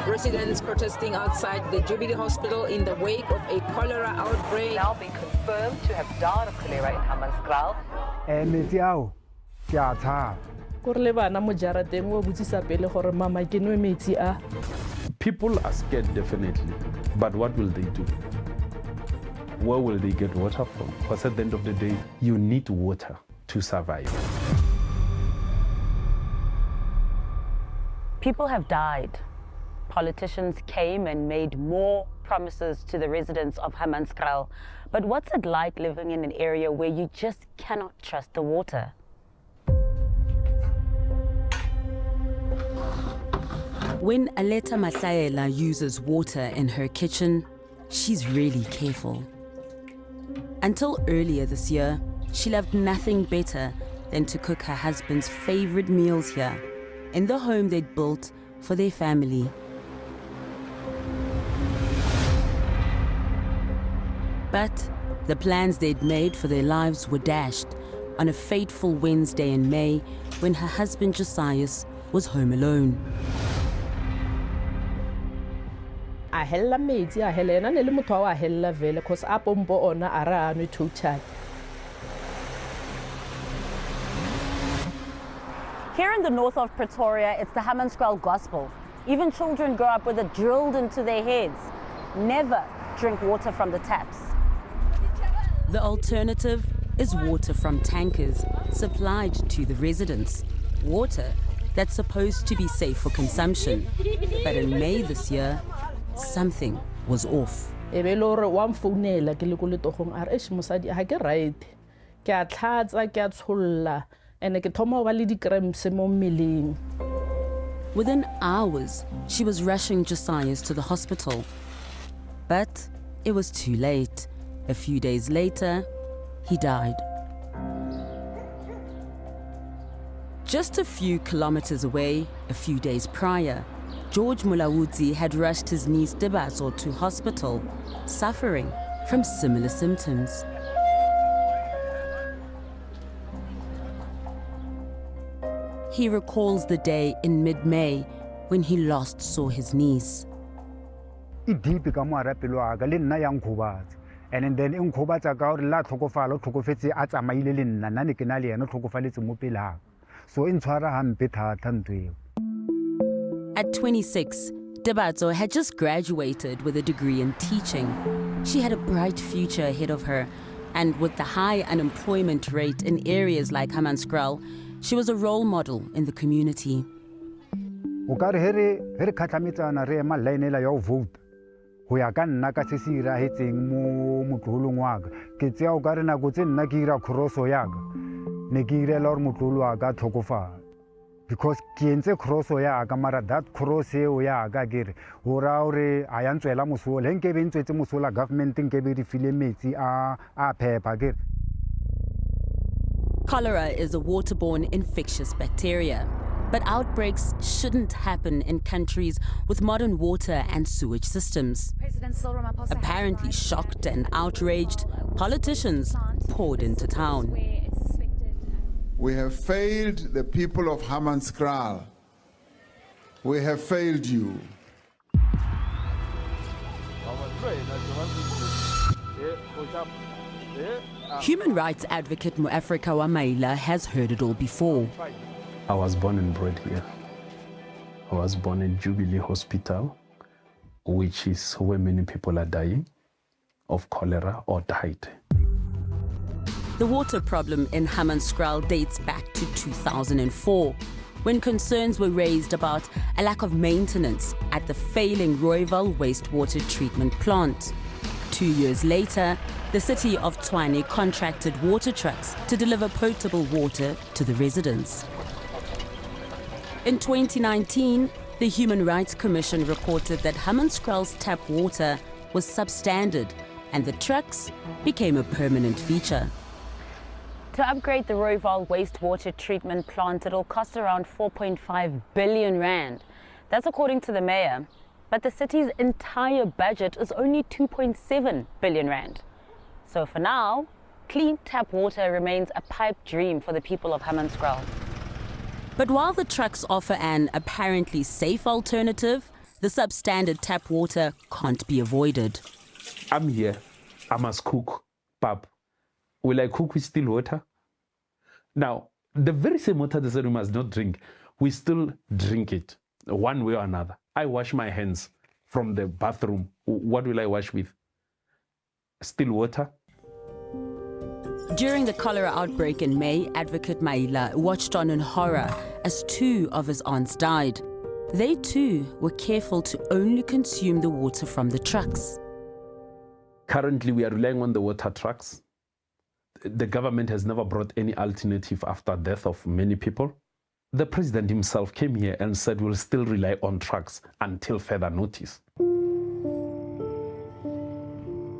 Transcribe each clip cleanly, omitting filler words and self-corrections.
Residents protesting outside the Jubilee Hospital in the wake of a cholera outbreak. Now been confirmed to have died of cholera in Hammanskraal. People are scared, definitely, but what will they do? Where will they get water from? Because at the end of the day, you need water to survive. People have died. Politicians came and made more promises to the residents of Hammanskraal. But what's it like living in an area where you just cannot trust the water? When Aleta Mahlaela uses water in her kitchen, she's really careful. Until earlier this year, she loved nothing better than to cook her husband's favorite meals here, in the home they'd built for their family. But the plans they'd made for their lives were dashed on a fateful Wednesday in May when her husband Josias was home alone. Here in the north of Pretoria, it's the Hammanskraal gospel. Even children grow up with it drilled into their heads. Never drink water from the taps. The alternative is water from tankers supplied to the residents. Water that's supposed to be safe for consumption. But in May this year, something was off. Within hours, she was rushing Josias to the hospital. But it was too late. A few days later, he died. Just a few kilometers away, a few days prior, George Mulawudzi had rushed his niece Debaso to hospital, suffering from similar symptoms. He recalls the day in mid-May when he last saw his niece. And then At 26, Debazo had just graduated with a degree in teaching. She had a bright future ahead of her, and with the high unemployment rate in areas like Hammanskraal, she was a role model in the community. Because kiense crosso ya agamara that crosse ya agagere oraure ayantswela musola enke bentswetse musola government nke be di file metsi a phepa gere. Cholera is a waterborne infectious bacteria, but outbreaks shouldn't happen in countries with modern water and sewage systems. Apparently shocked and outraged, politicians poured into town. We have failed the people of Hammanskraal. We have failed you. Human rights advocate Muafrika Wamaila has heard it all before. I was born and bred here. I was born in Jubilee Hospital, which is where many people are dying of cholera or died. The water problem in Hammanskraal dates back to 2004, when concerns were raised about a lack of maintenance at the failing Rooiwal wastewater treatment plant. 2 years later, the city of Tshwane contracted water trucks to deliver potable water to the residents. In 2019, the Human Rights Commission reported that Hammanskraal's tap water was substandard and the trucks became a permanent feature. To upgrade the Rooiwal wastewater treatment plant, it'll cost around 4.5 billion rand. That's according to the mayor. But the city's entire budget is only 2.7 billion rand. So for now, clean tap water remains a pipe dream for the people of Hammanskraal. But while the trucks offer an apparently safe alternative, the substandard tap water can't be avoided. I'm here. I must cook. Pap, will I cook with still water? Now, the very same water they said we must not drink, we still drink it one way or another. I wash my hands from the bathroom. What will I wash with? Still water? During the cholera outbreak in May, Advocate Maila watched on in horror as 2 of his aunts died. They too were careful to only consume the water from the trucks. Currently, we are relying on the water trucks. The government has never brought any alternative after death of many people. The president himself came here and said we'll still rely on trucks until further notice.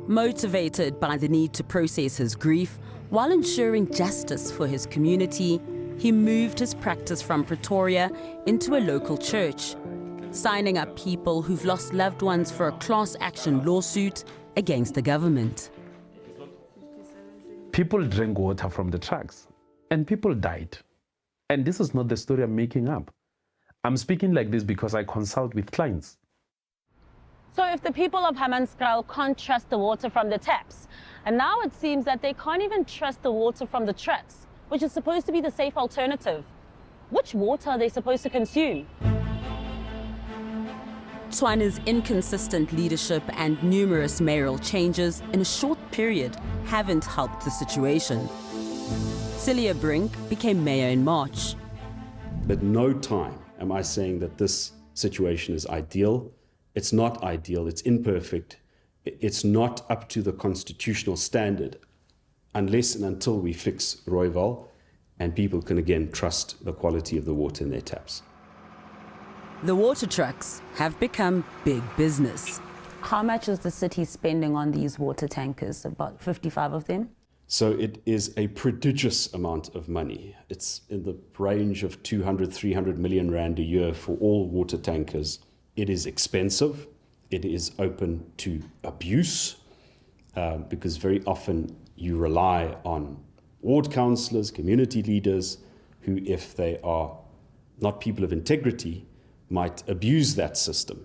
Motivated by the need to process his grief while ensuring justice for his community, he moved his practice from Pretoria into a local church, signing up people who've lost loved ones for a class action lawsuit against the government. People drank water from the trucks and people died. And this is not the story I'm making up. I'm speaking like this because I consult with clients. So if the people of Hammanskraal can't trust the water from the taps, and now it seems that they can't even trust the water from the trucks, which is supposed to be the safe alternative, which water are they supposed to consume? Tshwane's inconsistent leadership and numerous mayoral changes in a short period haven't helped the situation. Celia Brink became mayor in March. At no time am I saying that this situation is ideal. It's not ideal, it's imperfect. It's not up to the constitutional standard unless and until we fix Rooiwal and people can again trust the quality of the water in their taps. The water trucks have become big business. How much is the city spending on these water tankers? About 55 of them? So it is a prodigious amount of money. It's in the range of 200, 300 million rand a year for all water tankers. It is expensive. It is open to abuse because very often you rely on ward councillors, community leaders, who, if they are not people of integrity, might abuse that system.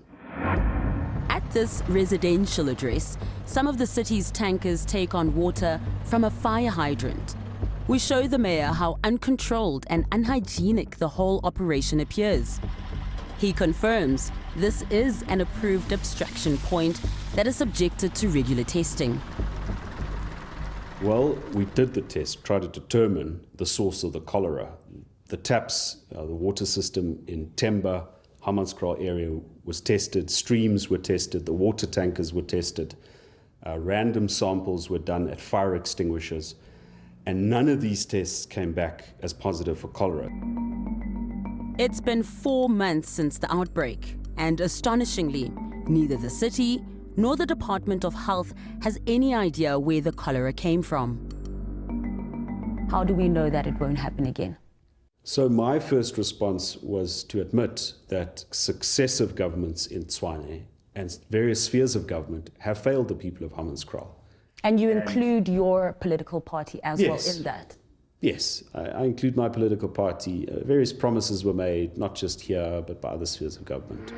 At this residential address, some of the city's tankers take on water from a fire hydrant. We show the mayor how uncontrolled and unhygienic the whole operation appears. He confirms this is an approved abstraction point that is subjected to regular testing. Well, we did the test, tried to determine the source of the cholera. The taps, the water system in Temba, Hammanskraal area was tested, streams were tested, the water tankers were tested, random samples were done at fire extinguishers, and none of these tests came back as positive for cholera. It's been 4 months since the outbreak, and astonishingly, neither the city nor the Department of Health has any idea where the cholera came from. How do we know that it won't happen again? So my first response was to admit that successive governments in Tshwane and various spheres of government have failed the people of Hammanskraal. And you include your political party as well in that? Yes, I include my political party. Various promises were made, not just here, but by other spheres of government.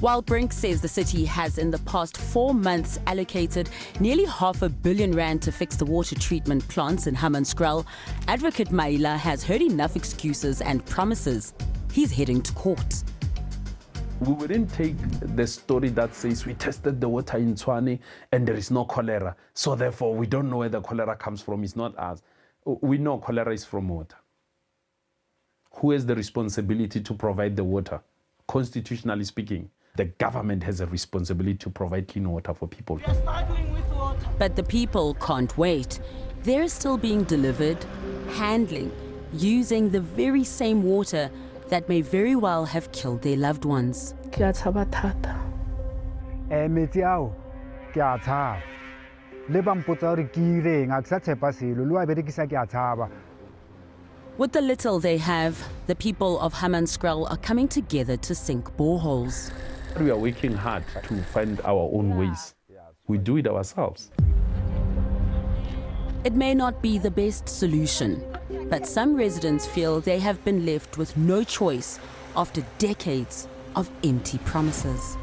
While Brink says the city has in the past 4 months allocated nearly R500 million to fix the water treatment plants in Hammanskraal, Advocate Maila has heard enough excuses and promises. He's heading to court. We wouldn't take the story that says we tested the water in Tshwane and there is no cholera, so therefore we don't know where the cholera comes from. It's not us. We know cholera is from water. Who has the responsibility to provide the water? Constitutionally speaking, the government has a responsibility to provide clean water for people. We are struggling with water. But the people can't wait. They're still being delivered, handling, using the very same water that may very well have killed their loved ones. With the little they have, the people of Hammanskraal are coming together to sink boreholes. We are working hard to find our own ways. We do it ourselves. It may not be the best solution, but some residents feel they have been left with no choice after decades of empty promises.